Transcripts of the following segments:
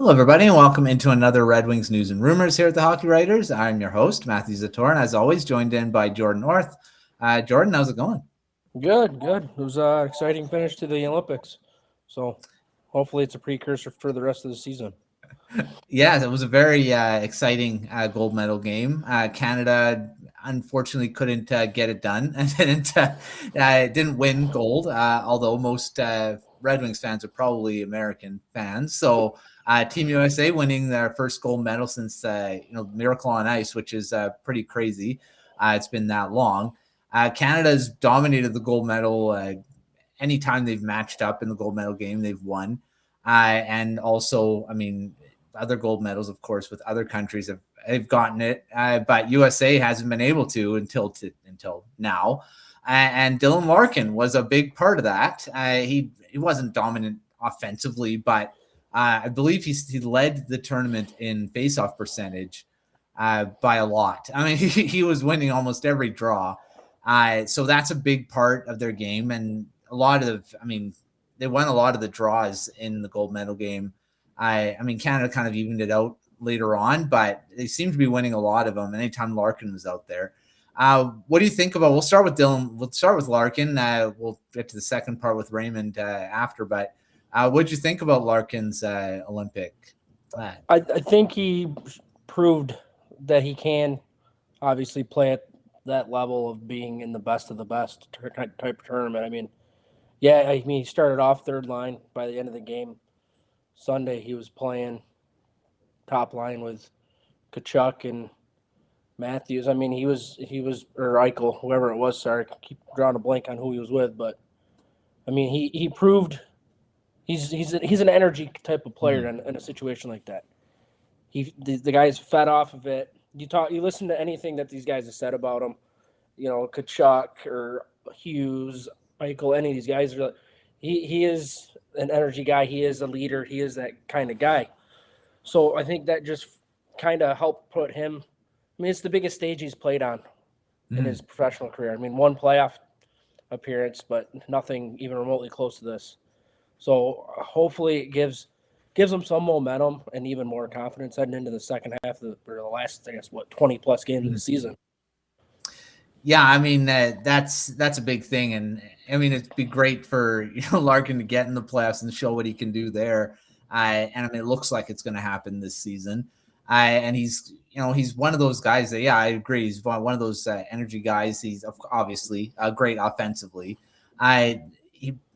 Hello, everybody, and welcome into another Red Wings news and rumors here at the Hockey Writers. I'm your host, Matthew Zator, and as always, joined in by Jordan Orth. Jordan, how's it going? Good, good. It was an exciting finish to the Olympics. So hopefully it's a precursor for the rest of the season. Yeah, it was a very exciting gold medal game. Canada unfortunately couldn't get it done and didn't win gold, although most Red Wings fans are probably American fans. So Team USA winning their first gold medal since Miracle on Ice, which is pretty crazy. It's been that long. Canada's dominated the gold medal anytime they've matched up in the gold medal game, they've won. And also, I mean, other gold medals, of course, with other countries have gotten it, but USA hasn't been able to until now. And Dylan Larkin was a big part of that. He wasn't dominant offensively, but I believe he led the tournament in faceoff percentage by a lot. I mean, he was winning almost every draw. So that's a big part of their game, and they won a lot of the draws in the gold medal game. I mean, Canada kind of evened it out later on, but they seem to be winning a lot of them anytime Larkin was out there. What do you think about? We'll start with Dylan. We'll start with Larkin. We'll get to the second part with Raymond after. But what did you think about Larkin's Olympic? I think he proved that he can obviously play at that level of being in the best of the best type of tournament. I mean, he started off third line. By the end of the game Sunday, he was playing top line with Kachuk and Matthews. I mean, he was or Eichel, whoever it was. Sorry, I keep drawing a blank on who he was with, but I mean, he proved he's an energy type of player in a situation like that. The guy's fed off of it. You listen to anything that these guys have said about him, Kachuk or Hughes, Eichel, any of these guys are. He is an energy guy. He is a leader. He is that kind of guy. So I think that just kind of helped put him. I mean, it's the biggest stage he's played on in his professional career. I mean, one playoff appearance, but nothing even remotely close to this. So hopefully it gives him some momentum and even more confidence heading into the second half of the last, 20 plus games of the season. Yeah, I mean that's a big thing, and I mean it'd be great for Larkin to get in the playoffs and show what he can do there. And I mean it looks like it's going to happen this season. And he's one of those guys that I agree he's one of those energy guys. He's obviously great offensively.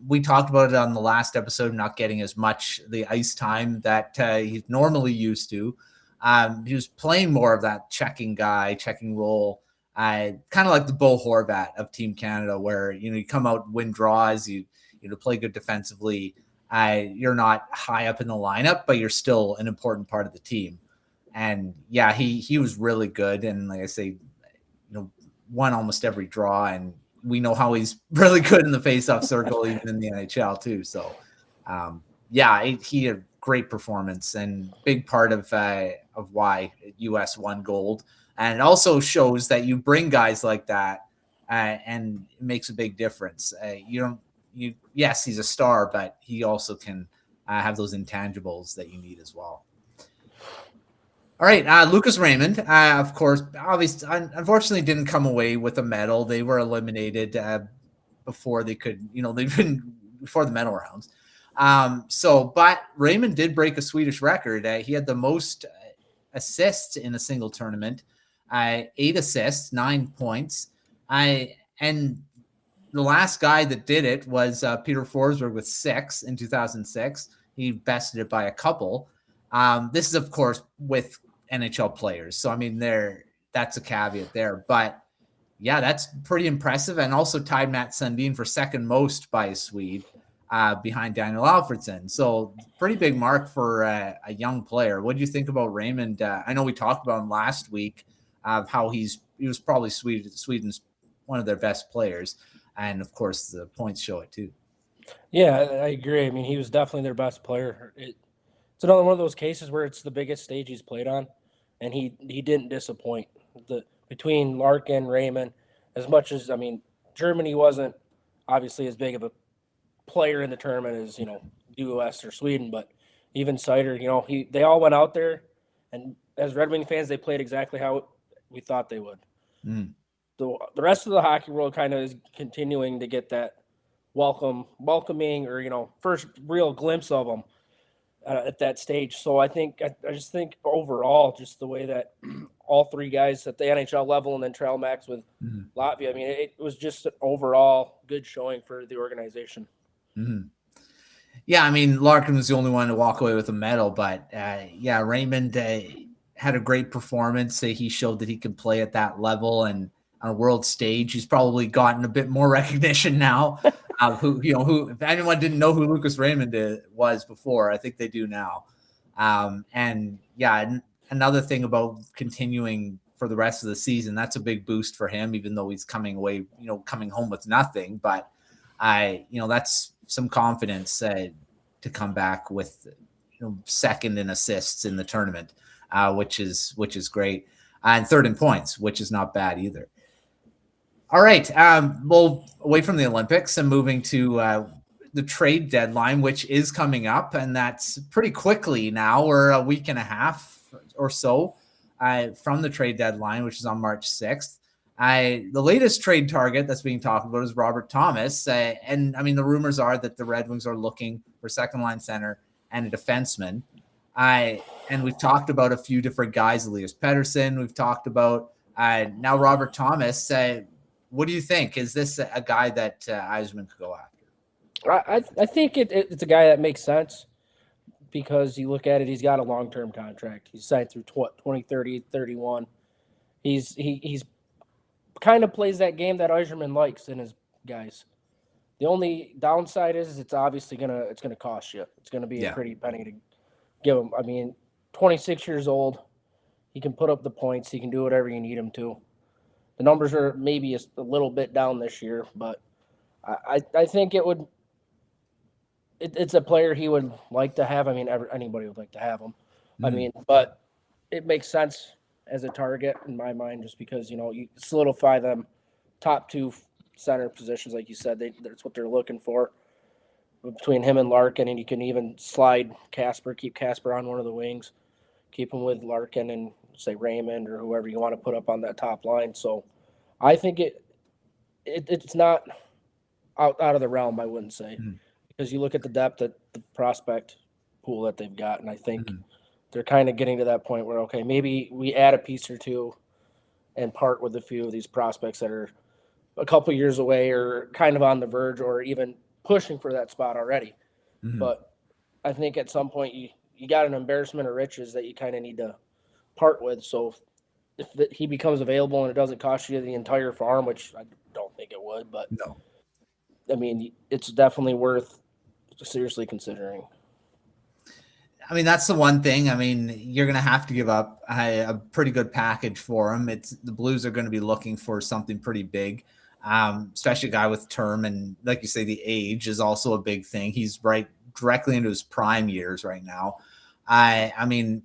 We talked about it on the last episode, not getting as much the ice time that he's normally used to. He was playing more of that checking role. Kind of like the Bo Horvat of Team Canada, where you come out and win draws, you play good defensively. You're not high up in the lineup, but you're still an important part of the team. And yeah, he was really good, and like I say, won almost every draw, and we know how he's really good in the faceoff circle, even in the NHL too. So he had a great performance and big part of why US won gold. And it also shows that you bring guys like that, and it makes a big difference. Yes, he's a star, but he also can have those intangibles that you need as well. All right, Lucas Raymond, of course, obviously, unfortunately, didn't come away with a medal. They were eliminated before they could, they've been before the medal rounds. But Raymond did break a Swedish record. He had the most assists in a single tournament. 8 assists, 9 points. And the last guy that did it was Peter Forsberg with 6 in 2006. He bested it by a couple. This is, of course, with NHL players. So, I mean, that's a caveat there. But, yeah, that's pretty impressive. And also tied Matt Sundin for second most by a Swede behind Daniel Alfredsson. So, pretty big mark for a young player. What do you think about Raymond? I know we talked about him last week. How he was probably Sweden's one of their best players, and of course the points show it too. Yeah, I agree. I mean, he was definitely their best player. It's another one of those cases where it's the biggest stage he's played on, and he didn't disappoint. Between Larkin, Raymond, as much as Germany wasn't obviously as big of a player in the tournament as US or Sweden, but even Zator, they all went out there, and as Red Wing fans, they played exactly how we thought they would. Mm. The rest of the hockey world kind of is continuing to get that welcoming, or first real glimpse of them at that stage. So I just think overall, just the way that all three guys at the NHL level and then Trail Max with Latvia, I mean, it was just an overall good showing for the organization. Mm-hmm. Yeah, I mean, Larkin was the only one to walk away with a medal, but Raymond had a great performance. He showed that he can play at that level, and on a world stage, he's probably gotten a bit more recognition now. Who if anyone didn't know who Lucas Raymond was before, I think they do now. Another thing about continuing for the rest of the season, that's a big boost for him, even though he's coming home with nothing. But that's some confidence to come back with second in assists in the tournament, which is great, and third in points, which is not bad either. All right, well, away from the Olympics and moving to the trade deadline, which is coming up, and that's pretty quickly now. We're a week and a half or so from the trade deadline, which is on March 6th. The latest trade target that's being talked about is Robert Thomas. And I mean, the rumors are that the Red Wings are looking for second line center and a defenseman. And we've talked about a few different guys, Elias Pettersson. We've talked about now Robert Thomas. What do you think? Is this a guy that Yzerman could go after? I think it's a guy that makes sense because you look at it, he's got a long-term contract. He's signed through 2030, 31. He's kind of plays that game that Yzerman likes in his guys. The only downside is it's obviously gonna cost you. It's gonna be a pretty penny to give him. I mean, 26 years old, he can put up the points. He can do whatever you need him to. The numbers are maybe a little bit down this year, but I think it's a player he would like to have. I mean, anybody would like to have him. I mean, but it makes sense as a target in my mind, just because you solidify them top two center positions, like you said. That's what they're looking for between him and Larkin, and you can even slide Kasper, keep Kasper on one of the wings, keep him with Larkin and say Raymond or whoever you want to put up on that top line. So I think it's not out of the realm, I wouldn't say, because you look at the depth at the prospect pool that they've got, and I think they're kind of getting to that point where, okay, maybe we add a piece or two and part with a few of these prospects that are a couple years away or kind of on the verge or even pushing for that spot already. But I think at some point you got an embarrassment of riches that you kind of need to part with. So if he becomes available and it doesn't cost you the entire farm, which I don't think it would, but no, I mean, it's definitely worth seriously considering. I mean, that's the one thing. I mean, you're going to have to give up a pretty good package for him. The Blues are going to be looking for something pretty big, especially a guy with term. And like you say, the age is also a big thing. He's right directly into his prime years right now. I mean,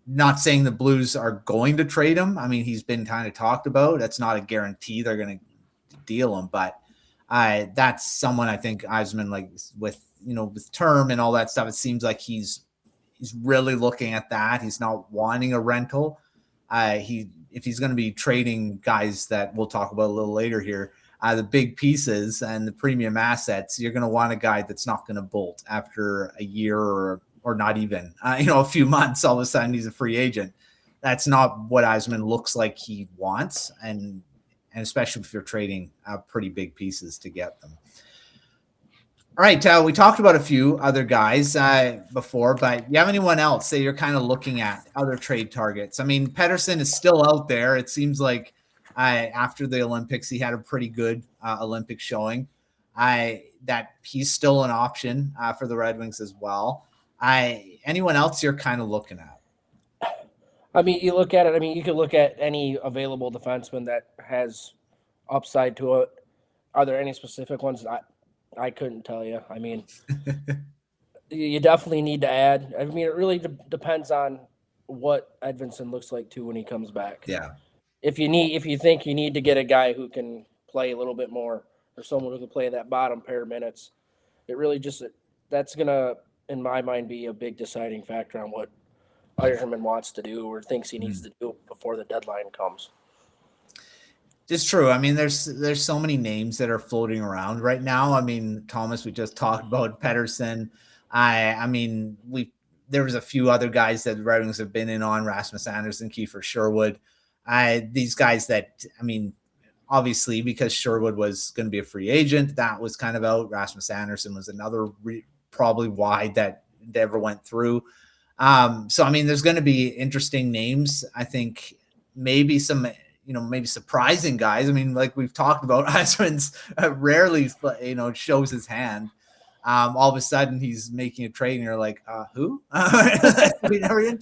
not saying the Blues are going to trade him. I mean, he's been kind of talked about. That's not a guarantee they're going to deal him, but that's someone I think Yzerman, like with term and all that stuff, it seems like he's really looking at that. He's not wanting a rental. If he's going to be trading guys that we'll talk about a little later here, the big pieces and the premium assets, you're going to want a guy that's not going to bolt after a year or not even, a few months. All of a sudden he's a free agent. That's not what Yzerman looks like he wants. And especially if you're trading pretty big pieces to get them. All right, we talked about a few other guys before, but you have anyone else that you're kind of looking at, other trade targets? I mean, Pettersson is still out there. It seems like after the Olympics, he had a pretty good Olympic showing. That he's still an option for the Red Wings as well. Anyone else you're kind of looking at? I mean, you look at it. I mean, you could look at any available defenseman that has upside to it. Are there any specific ones? I couldn't tell you. I mean, you definitely need to add. I mean, it really depends on what Edvinsson looks like too when he comes back. Yeah. If you think you need to get a guy who can play a little bit more, or someone who can play that bottom pair minutes, it really that's gonna in my mind, be a big deciding factor on what Yzerman wants to do or thinks he needs to do before the deadline comes. It's true. I mean, there's so many names that are floating around right now. I mean, Thomas, we just talked about Pettersson. I mean, there was a few other guys that the Red Wings have been in on, Rasmus Anderson, Kiefer Sherwood. These guys that, I mean, obviously because Sherwood was going to be a free agent, that was kind of out. Rasmus Anderson was another probably wide that never went through. So, I mean, there's going to be interesting names. I think maybe some, maybe surprising guys. I mean, like we've talked about, Yzerman's rarely, shows his hand. All of a sudden he's making a trade and you're like, who? We never even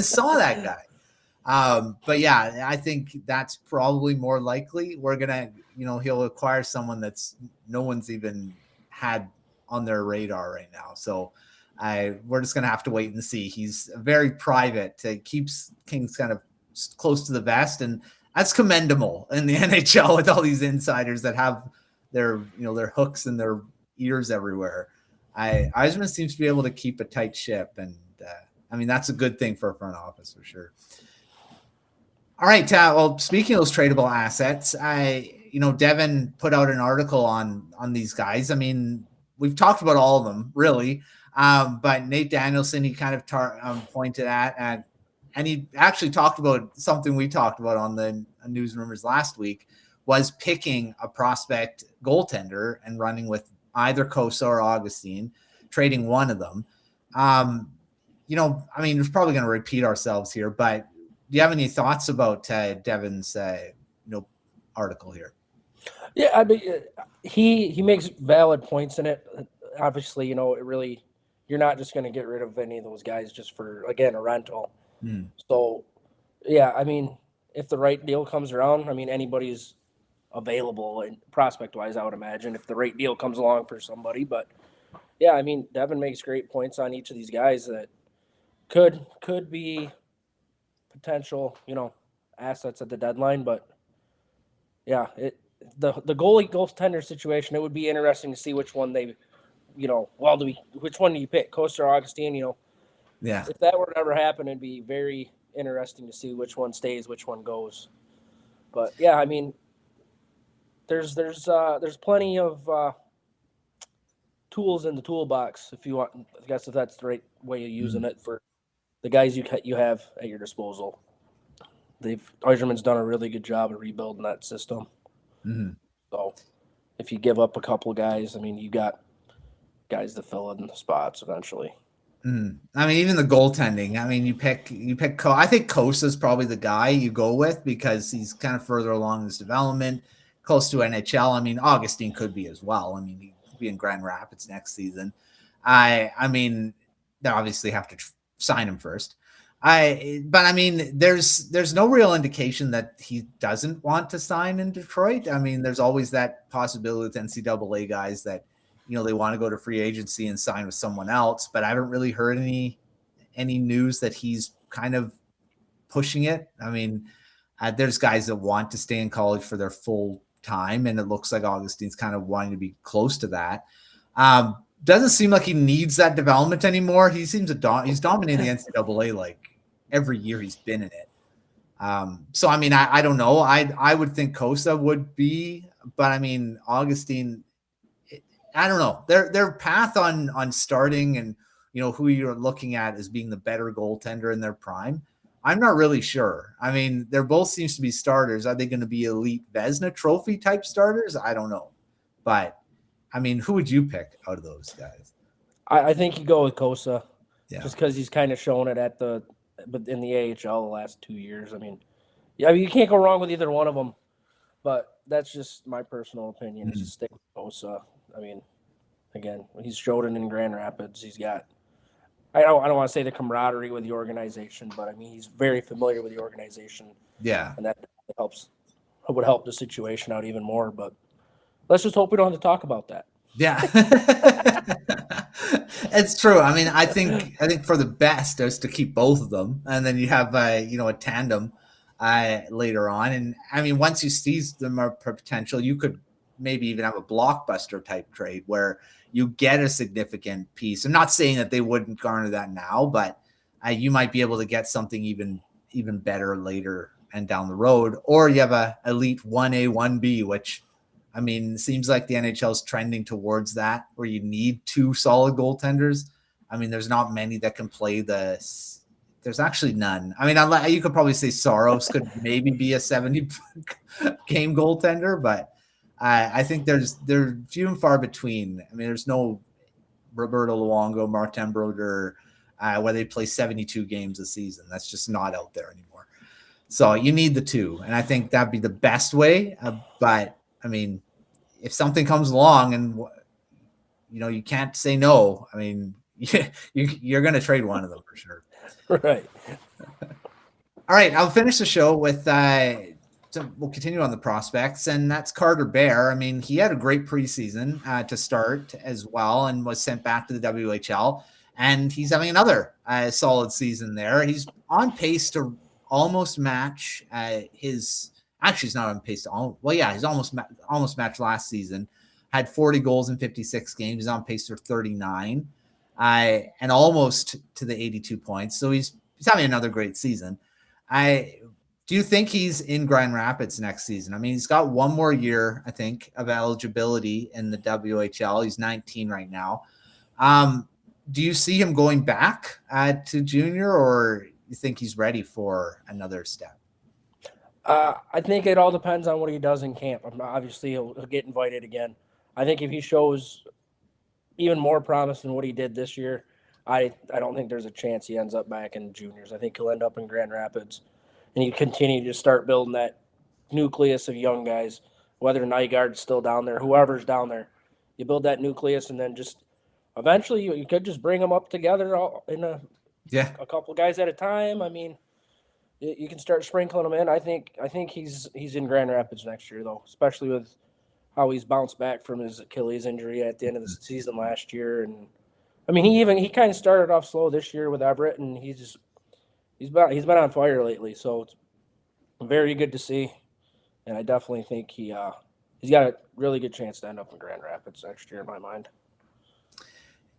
saw that guy. But yeah, I think that's probably more likely. We're going to, he'll acquire someone that's no one's even had on their radar right now. So we're just going to have to wait and see. He's very private. Keeps Kings kind of close to the vest, and that's commendable in the NHL with all these insiders that have their hooks and their ears everywhere. Yzerman seems to be able to keep a tight ship, and I mean, that's a good thing for a front office for sure. All right. Well, speaking of those tradable assets, Devin put out an article on these guys. I mean, we've talked about all of them really. But Nate Danielson, he kind of pointed at, and he actually talked about something we talked about on the News and Rumors last week, was picking a prospect goaltender and running with either Kosa or Augustine, trading one of them. I mean, we're probably going to repeat ourselves here, but do you have any thoughts about Devin's article here? Yeah, I mean, he makes valid points in it. Obviously, it really, you're not just going to get rid of any of those guys just for, again, a rental. So, yeah, I mean, if the right deal comes around, I mean, anybody's available and prospect-wise, I would imagine, if the right deal comes along for somebody. But, yeah, I mean, Devin makes great points on each of these guys that could be potential, assets at the deadline. But, yeah, the goaltender situation, it would be interesting to see which one they, which one do you pick, Kosa or Augustine? Yeah. If that were to ever happen, it'd be very interesting to see which one stays, which one goes. But yeah, I mean, there's plenty of tools in the toolbox if you want. I guess if that's the right way of using it for the guys you have at your disposal. Yzerman's done a really good job of rebuilding that system. So if you give up a couple of guys, I mean, you got guys to fill in the spots eventually. I mean, even the goaltending. I mean, you pick. I think Kosa is probably the guy you go with because he's kind of further along in his development, close to NHL. I mean, Augustine could be as well. I mean, he could be in Grand Rapids next season. I mean, they obviously have to sign him first. But I mean, there's no real indication that he doesn't want to sign in Detroit. I mean, there's always that possibility with NCAA guys that, they want to go to free agency and sign with someone else, but I haven't really heard any news that he's kind of pushing it. I mean, there's guys that want to stay in college for their full time, and it looks like Augustine's kind of wanting to be close to that. Doesn't seem like he needs that development anymore. He seems he's dominating the NCAA like every year he's been in it. So I mean, I don't know. I would think Kosa would be, but I mean, Augustine, I don't know. Their path on starting and who you're looking at as being the better goaltender in their prime, I'm not really sure. I mean, they're both seems to be starters. Are they going to be elite Vezina trophy type starters? I don't know. But I mean, who would you pick out of those guys? I think you go with Kosa, just because he's kind of shown it in the AHL the last 2 years. I mean, you can't go wrong with either one of them. But that's just my personal opinion. Just stick with Kosa. I mean, again, he's showed it in Grand Rapids. He's got, I don't want to say the camaraderie with the organization, but I mean, he's very familiar with the organization. Yeah. And that helps. It would help the situation out even more. But let's just hope we don't have to talk about that. Yeah. It's true. I mean, I think for the best is to keep both of them. And then you have, a tandem later on. And I mean, once you seize them for potential, you could maybe even have a blockbuster type trade where you get a significant piece. I'm not saying that they wouldn't garner that now, but you might be able to get something even better later and down the road, or you have a elite 1A, 1B, which, I mean, seems like the NHL is trending towards that, where you need two solid goaltenders. I mean, there's not many that can play there's actually none. I mean, you could probably say Saros could maybe be a 70 game goaltender, but I think they're few and far between. I mean, there's no Roberto Luongo, Martin Brodeur, where they play 72 games a season. That's just not out there anymore. So you need the two, and I think that'd be the best way. But I mean, if something comes along and you can't say no, I mean, you're going to trade one of them for sure. Right. All right, I'll finish the show with so we'll continue on the prospects, and that's Carter Bear. I mean, he had a great preseason to start as well, and was sent back to the WHL, and he's having another solid season there. He's on pace to almost match his. Actually, he's not on pace to he's almost matched last season. Had 40 goals in 56 games. He's on pace for 39, and almost to the 82 points. So he's having another great season. Do you think he's in Grand Rapids next season? I mean, he's got one more year, I think, of eligibility in the WHL. He's 19 right now. Do you see him going back to junior, or you think he's ready for another step? I think it all depends on what he does in camp. Obviously, he'll get invited again. I think if he shows even more promise than what he did this year, I don't think there's a chance he ends up back in juniors. I think he'll end up in Grand Rapids, and you continue to start building that nucleus of young guys, whether Nygaard's still down there, whoever's down there. You build that nucleus, and then just eventually you could just bring them up together in a couple guys at a time. I mean, you can start sprinkling them in. I think he's in Grand Rapids next year, though, especially with how he's bounced back from his Achilles injury at the end of the season last year. And I mean, he kind of started off slow this year with Everett, and he's been on fire lately. So it's very good to see, and I definitely think he's got a really good chance to end up in Grand Rapids next year in my mind.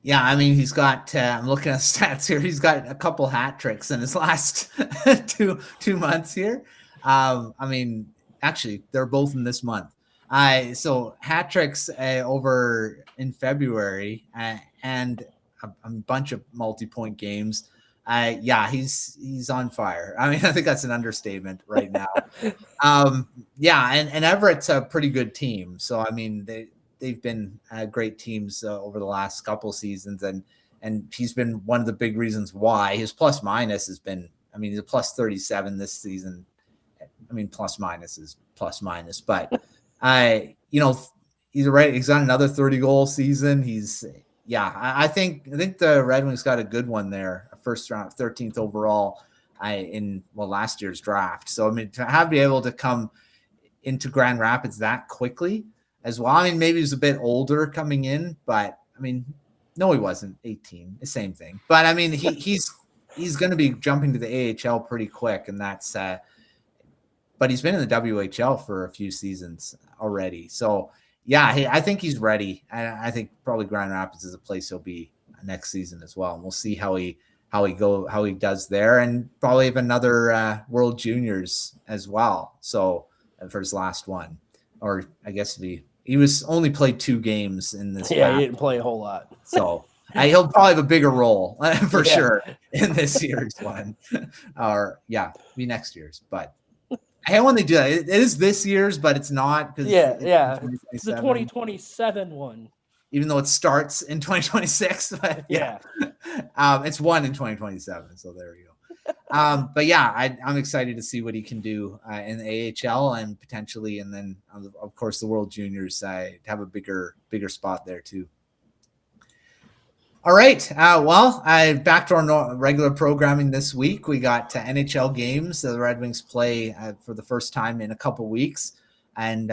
Yeah, I mean, he's got. I'm looking at stats here. He's got a couple hat tricks in his last two months here. I mean, actually, they're both in this month. So hat tricks over in February and a bunch of multi-point games. He's on fire. I mean, I think that's an understatement right now. And Everett's a pretty good team. So I mean, they've been great teams over the last couple seasons, and he's been one of the big reasons why his plus minus has been. I mean, he's a plus 37 this season. I mean, plus minus is plus minus, but he's right. He's on another 30 goal season. I think the Red Wings got a good one there. First round, 13th overall in last year's draft. So I mean, to be able to come into Grand Rapids that quickly as well. I mean, maybe he was a bit older coming in, but I mean, no, he wasn't 18. The same thing. But I mean, he's going to be jumping to the AHL pretty quick, and that's. But he's been in the WHL for a few seasons already. So yeah, I think he's ready. I think probably Grand Rapids is a place he'll be next season as well. And we'll see how he does there, and probably have another World Juniors as well. So for his last one, or I guess he was only played 2 games in this. Yeah, he didn't play a whole lot. So he'll probably have a bigger role for sure in this year's one, or be next year's. But I hate when they do that. It is this year's, but it's not. It's the 2027 one. Even though it starts in 2026, but it's one in 2027. So there you go. But yeah, I'm excited to see what he can do in the AHL and potentially, and then of course the World Juniors have a bigger spot there too. All right. Back to our regular programming this week. We got NHL games. The Red Wings play for the first time in a couple weeks, and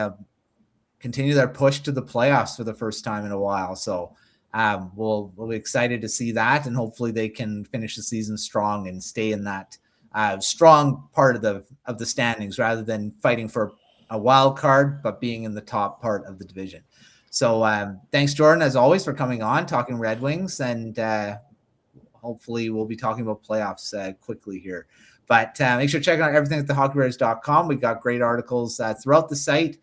continue their push to the playoffs for the first time in a while. So we'll be excited to see that, and hopefully they can finish the season strong and stay in that strong part of the standings rather than fighting for a wild card, but being in the top part of the division. So thanks, Jordan, as always, for coming on, talking Red Wings, and hopefully we'll be talking about playoffs quickly here. But make sure to check out everything at thehockeywriters.com. We got great articles throughout the site,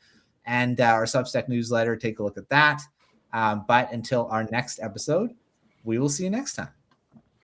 and our Substack newsletter. Take a look at that. But until our next episode, we will see you next time.